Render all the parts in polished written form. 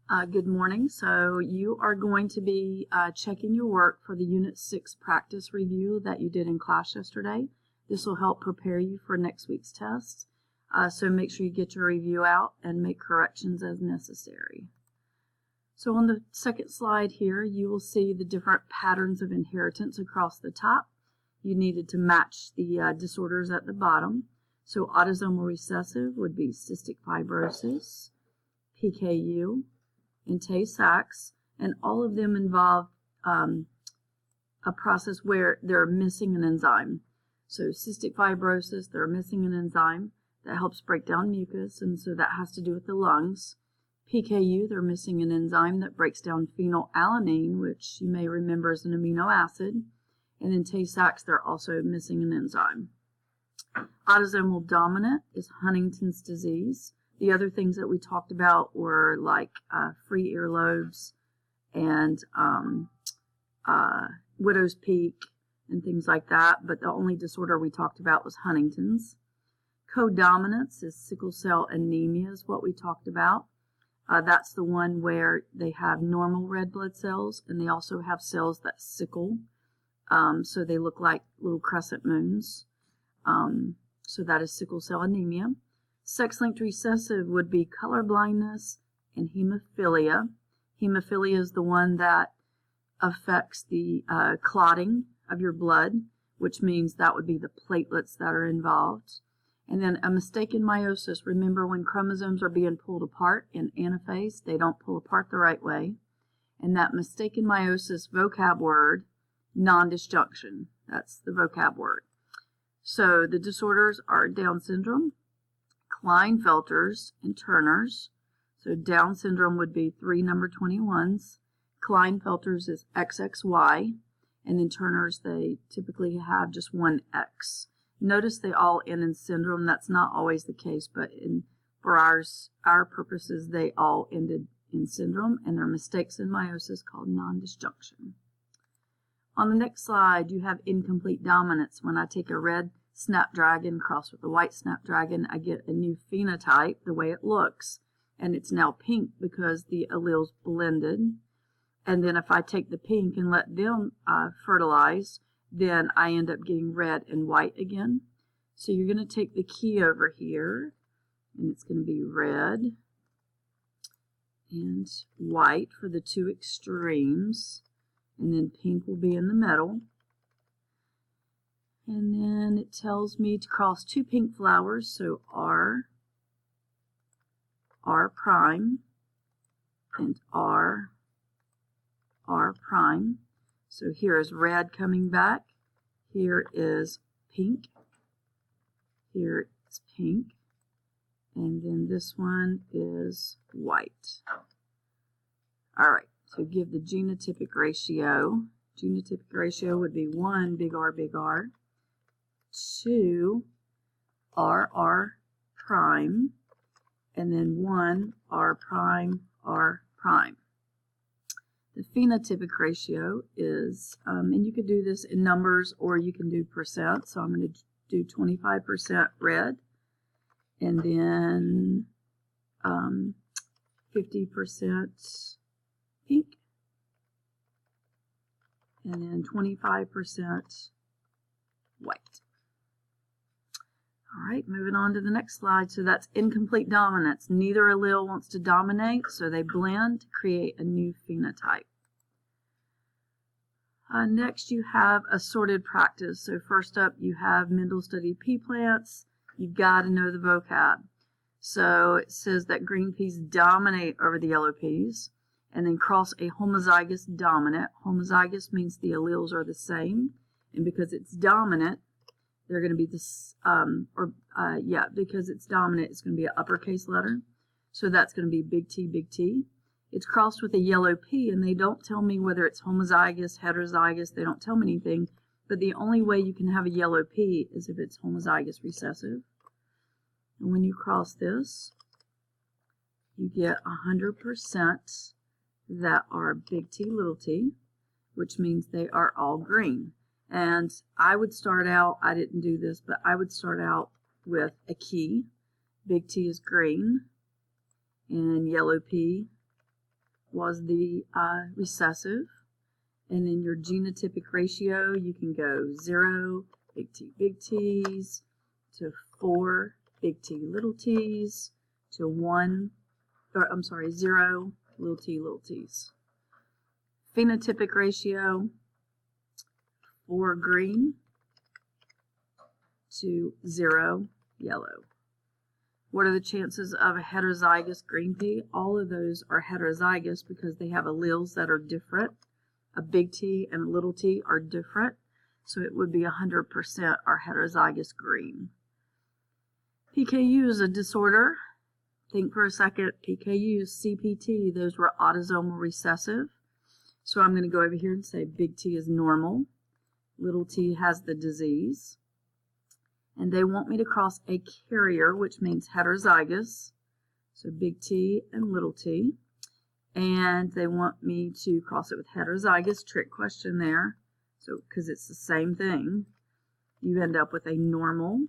Good morning. So you are going to be checking your work for the Unit 6 practice review that you did in class yesterday. This will help prepare you for next week's test. So make sure you get your review out and make corrections as necessary. So on the second slide here, you will see the different patterns of inheritance across the top. You needed to match the disorders at the bottom. So autosomal recessive would be cystic fibrosis, PKU, and Tay-Sachs, and all of them involve a process where they're missing an enzyme. So cystic fibrosis, they're missing an enzyme that helps break down mucus, and so that has to do with the lungs. PKU, they're missing an enzyme that breaks down phenylalanine, which you may remember is an amino acid. And in Tay-Sachs, they're also missing an enzyme. Autosomal dominant is Huntington's disease. The other things that we talked about were like free earlobes and widow's peak and things like that, but the only disorder we talked about was Huntington's. Codominance is sickle cell anemia is what we talked about. That's the one where they have normal red blood cells and they also have cells that sickle, so they look like little crescent moons. So that is sickle cell anemia. Sex-linked recessive would be color blindness and hemophilia. Hemophilia is the one that affects the clotting of your blood, which means that would be the platelets that are involved. And then a mistaken meiosis. Remember when chromosomes are being pulled apart in anaphase, they don't pull apart the right way. And that mistaken meiosis vocab word, non-disjunction. That's the vocab word. So the disorders are Down syndrome, Klinefelters, and Turner's. So Down syndrome would be 3 number 21s. Klinefelters is XXY. And then Turner's, they typically have just one X. Notice they all end in syndrome. That's not always the case, but for our purposes, they all ended in syndrome, and they're mistakes in meiosis called non-disjunction. On the next slide, you have incomplete dominance. When I take a red snapdragon crossed with a white snapdragon, I get a new phenotype, the way it looks, and it's now pink because the alleles blended. And then if I take the pink and let them fertilize, then I end up getting red and white again. So you're going to take the key over here, and it's going to be red and white for the two extremes, and then pink will be in the middle. And then it tells me to cross two pink flowers, so R prime, and R prime. So here is red coming back, here is pink, here is pink, and then this one is white. All right, so give the genotypic ratio. Genotypic ratio would be 1 big R, 2 R prime, and then 1 R prime, R prime. The phenotypic ratio is, and you could do this in numbers or you can do percent. So I'm going to do 25% red, and then 50% pink, and then 25% white. All right, moving on to the next slide. So that's incomplete dominance. Neither allele wants to dominate, so they blend to create a new phenotype. Next, you have assorted practice. So first up, you have Mendel studied pea plants. You've got to know the vocab. So it says that green peas dominate over the yellow peas, and then cross a homozygous dominant. Homozygous means the alleles are the same, and because it's dominant, they're going to be this, because it's dominant, it's going to be an uppercase letter. So that's going to be big T, big T. It's crossed with a yellow pea, and they don't tell me whether it's homozygous, heterozygous. They don't tell me anything. But the only way you can have a yellow pea is if it's homozygous recessive. And when you cross this, you get 100% that are big T, little t, which means they are all green. And I would start out, I didn't do this, but I would start out with a key. Big T is green, and yellow P was the recessive. And then your genotypic ratio, you can go 0 big T's to 4 big T little t's to 0 little t's. Phenotypic ratio, 4 green to 0 yellow. What are the chances of a heterozygous green pea? All of those are heterozygous because they have alleles that are different. A big T and a little t are different, so it would be 100% are heterozygous green. PKU is a disorder. Think for a second. PKU, CPT, those were autosomal recessive. So I'm going to go over here and say big T is normal. Little t has the disease. And they want me to cross a carrier, which means heterozygous. So big T and little t. And they want me to cross it with heterozygous. Trick question there. So, because it's the same thing. You end up with a normal.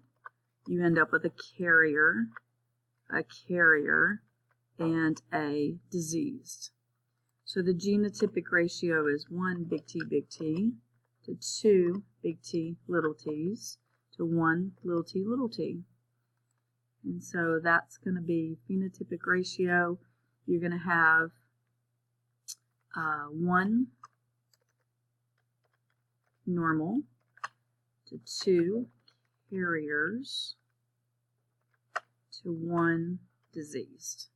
You end up with a carrier, and a diseased. So the genotypic ratio is 1 big T to 2 big T little t's to 1 little t. And so that's going to be phenotypic ratio. You're going to have 1 normal to 2 carriers to 1 diseased.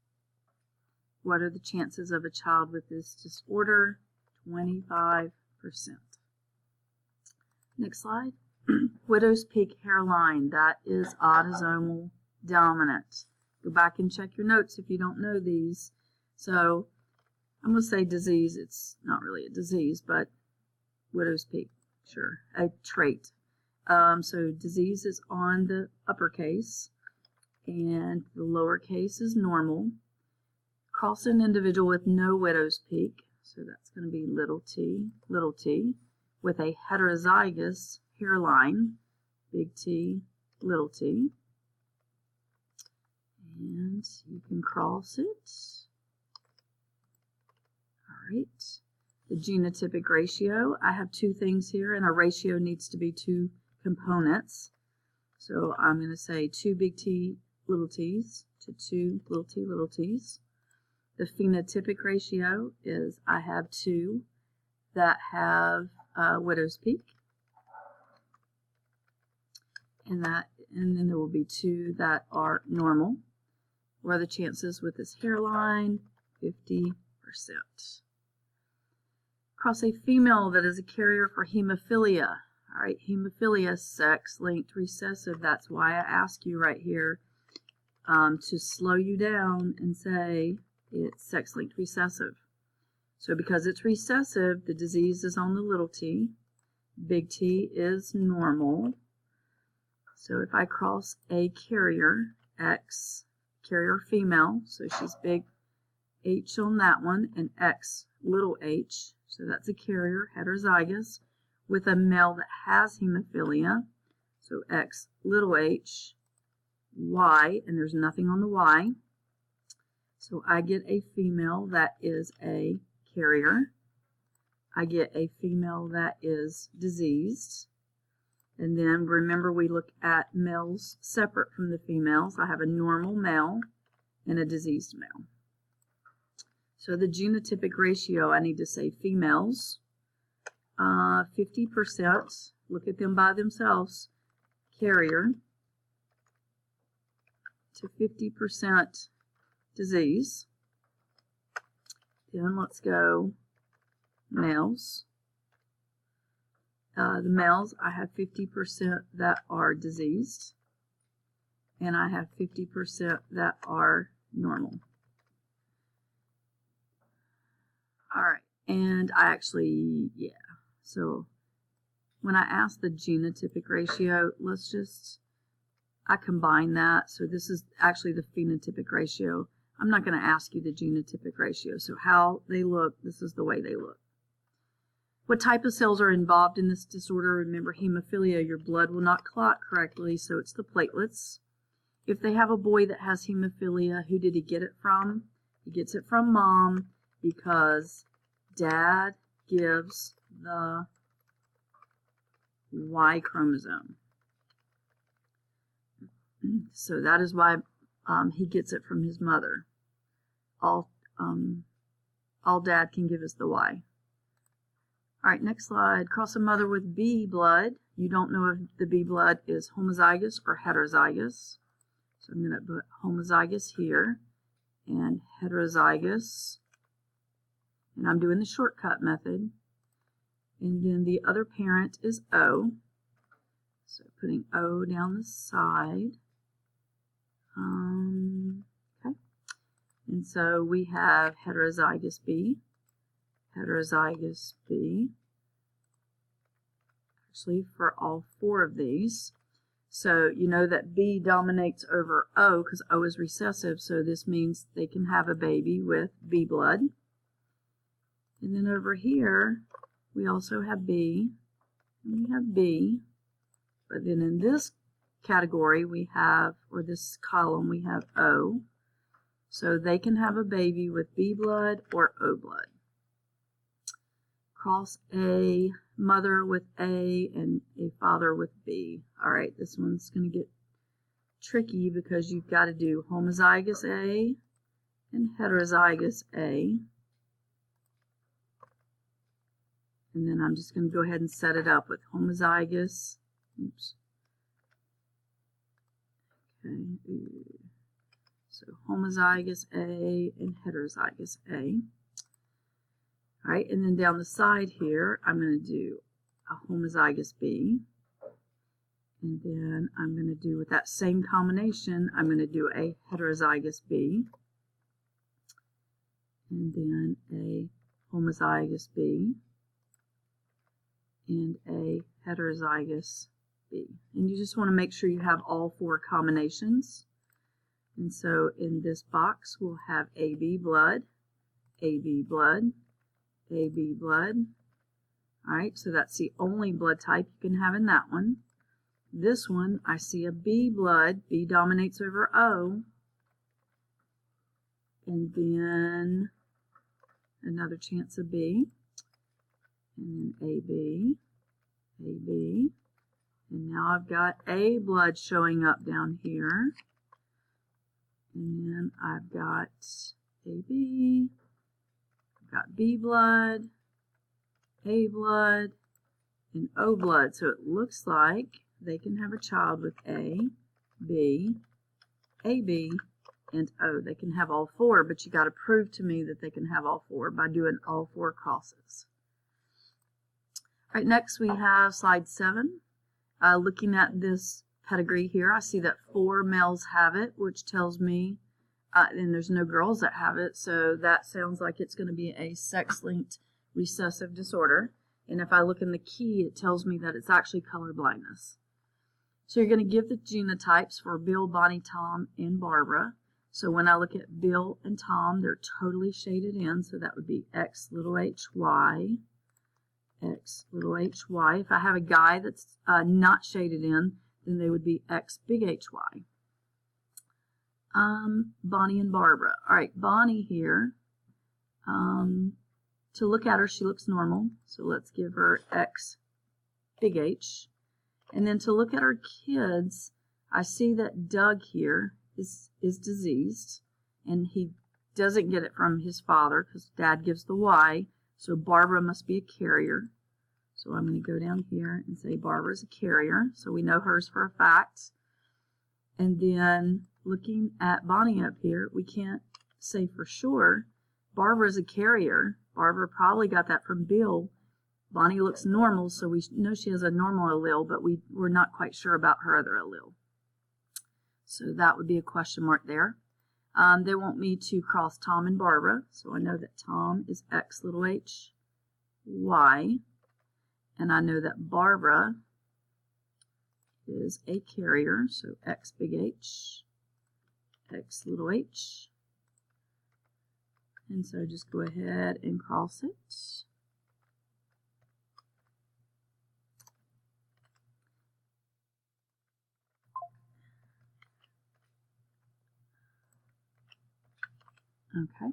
What are the chances of a child with this disorder? 25%. Next slide. Widow's peak hairline, that is autosomal dominant. Go back and check your notes if you don't know these. So I'm going to say disease. It's not really a disease, but widow's peak, sure, a trait. So disease is on the uppercase, and the lowercase is normal. Cross an individual with no widow's peak, so that's going to be little t, with a heterozygous hairline, big T, little t. And you can cross it. All right. The genotypic ratio, I have 2 things here, and a ratio needs to be 2 components. So I'm going to say 2 big T little t's to 2 little t's. The phenotypic ratio is I have 2 that have widow's peak, and then there will be 2 that are normal. What are the chances with this hairline? 50%. Cross a female that is a carrier for hemophilia. All right, hemophilia, sex-linked recessive. That's why I ask you right here to slow you down and say it's sex-linked recessive. So because it's recessive, the disease is on the little t. Big T is normal. So if I cross a carrier, X, carrier female, so she's big H on that one, and X, little h, so that's a carrier, heterozygous, with a male that has hemophilia, so X, little h, Y, and there's nothing on the Y. So I get a female that is a carrier. I get a female that is diseased. And then remember, we look at males separate from the females. I have a normal male and a diseased male. So the genotypic ratio, I need to say females, 50%, look at them by themselves, carrier, to 50% disease. Then let's go males. The males, I have 50% that are diseased, and I have 50% that are normal. All right, and I actually, so when I ask the genotypic ratio, I combine that. So this is actually the phenotypic ratio. I'm not going to ask you the genotypic ratio. So how they look, this is the way they look. What type of cells are involved in this disorder? Remember, hemophilia, your blood will not clot correctly, so it's the platelets. If they have a boy that has hemophilia, who did he get it from? He gets it from mom, because dad gives the Y chromosome. So that is why he gets it from his mother. All dad can give is the Y. All right, next slide. Cross a mother with B blood. You don't know if the B blood is homozygous or heterozygous. So I'm going to put homozygous here and heterozygous. And I'm doing the shortcut method. And then the other parent is O. So putting O down the side. Okay. And so we have heterozygous B. Heterozygous B. Actually, for all 4 of these. So you know that B dominates over O because O is recessive, so this means they can have a baby with B blood. And then over here, we also have B, and we have B. But then in this category, we have, or this column, we have O. So they can have a baby with B blood or O blood. Cross a mother with A and a father with B. All right, this one's going to get tricky because you've got to do homozygous A and heterozygous A. And then I'm just going to go ahead and set it up with homozygous. Oops. Okay. So homozygous A and heterozygous A. All right, and then down the side here, I'm going to do a homozygous B. And then I'm going to do, with that same combination, I'm going to do a heterozygous B. And then a homozygous B. And a heterozygous B. And you just want to make sure you have all 4 combinations. And so in this box, we'll have AB blood, AB blood, AB blood. All right, so that's the only blood type you can have in that one. This one, I see a B blood. B dominates over O. And then another chance of B. And then AB, AB. And now I've got A blood showing up down here. And then I've got AB. Got B blood, A blood, and O blood. So it looks like they can have a child with A, B, AB, and O. They can have all 4, but you got to prove to me that they can have all 4 by doing all 4 crosses. All right, next we have slide 7. Looking at this pedigree here, I see that 4 males have it, which tells me and there's no girls that have it, so that sounds like it's going to be a sex-linked recessive disorder. And if I look in the key, it tells me that it's actually color blindness. So you're going to give the genotypes for Bill, Bonnie, Tom, and Barbara. So when I look at Bill and Tom, they're totally shaded in, so that would be X little h y, X little h y. If I have a guy that's not shaded in, then they would be X big H y. Bonnie and Barbara. All right, Bonnie here. To look at her, she looks normal. So let's give her X big H. And then to look at her kids, I see that Doug here is diseased. And he doesn't get it from his father because dad gives the Y. So Barbara must be a carrier. So I'm going to go down here and say Barbara's a carrier. So we know hers for a fact. And then looking at Bonnie up here, we can't say for sure. Barbara's a carrier. Barbara probably got that from Bill. Bonnie looks normal, so we know she has a normal allele, but we're not quite sure about her other allele. So that would be a question mark there. They want me to cross Tom and Barbara, so I know that Tom is X little h y, and I know that Barbara is a carrier, so X big H, X little h. And so just go ahead and cross it. Okay.